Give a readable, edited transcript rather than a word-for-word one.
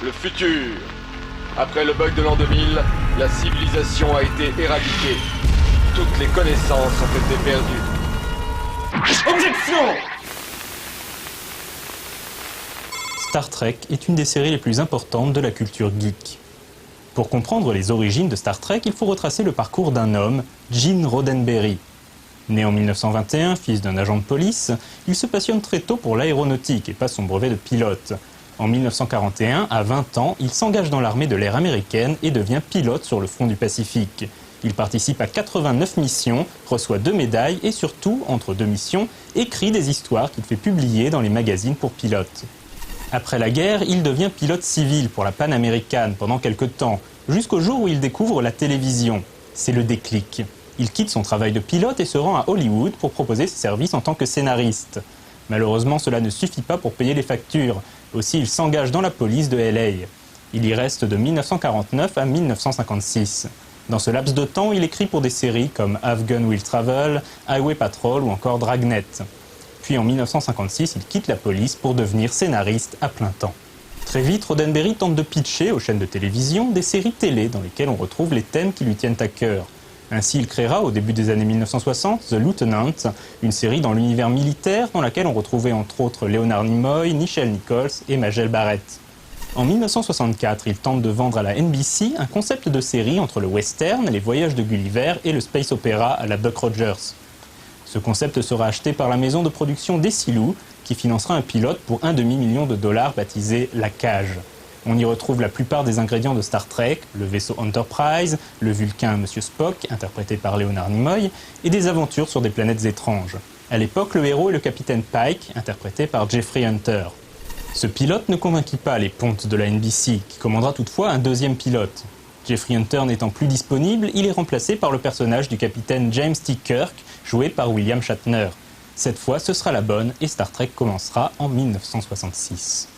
le futur. Après le bug de l'an 2000, la civilisation a été éradiquée. Toutes les connaissances ont été perdues. Objection! Star Trek est une des séries les plus importantes de la culture geek. Pour comprendre les origines de Star Trek, il faut retracer le parcours d'un homme, Gene Roddenberry. Né en 1921, fils d'un agent de police, il se passionne très tôt pour l'aéronautique et passe son brevet de pilote. En 1941, à 20 ans, il s'engage dans l'armée de l'air américaine et devient pilote sur le front du Pacifique. Il participe à 89 missions, reçoit 2 médailles et surtout, entre 2 missions, écrit des histoires qu'il fait publier dans les magazines pour pilotes. Après la guerre, il devient pilote civil pour la Pan American pendant quelques temps, jusqu'au jour où il découvre la télévision. C'est le déclic. Il quitte son travail de pilote et se rend à Hollywood pour proposer ses services en tant que scénariste. Malheureusement, cela ne suffit pas pour payer les factures. Aussi, il s'engage dans la police de LA. Il y reste de 1949 à 1956. Dans ce laps de temps, il écrit pour des séries comme Have Gun Will Travel, Highway Patrol ou encore Dragnet. Puis en 1956, il quitte la police pour devenir scénariste à plein temps. Très vite, Roddenberry tente de pitcher aux chaînes de télévision des séries télé dans lesquelles on retrouve les thèmes qui lui tiennent à cœur. Ainsi, il créera au début des années 1960 The Lieutenant, une série dans l'univers militaire dans laquelle on retrouvait entre autres Leonard Nimoy, Nichelle Nichols et Majel Barrett. En 1964, il tente de vendre à la NBC un concept de série entre le western, les voyages de Gulliver et le space opéra à la Buck Rogers. Ce concept sera acheté par la maison de production Desilu, qui financera un pilote pour $1,5 million baptisé La Cage. On y retrouve la plupart des ingrédients de Star Trek, le vaisseau Enterprise, le Vulcain Monsieur Spock, interprété par Leonard Nimoy, et des aventures sur des planètes étranges. À l'époque, le héros est le capitaine Pike, interprété par Jeffrey Hunter. Ce pilote ne convainquit pas les pontes de la NBC, qui commandera toutefois un deuxième pilote. Jeffrey Hunter n'étant plus disponible, il est remplacé par le personnage du capitaine James T. Kirk, joué par William Shatner. Cette fois, ce sera la bonne et Star Trek commencera en 1966.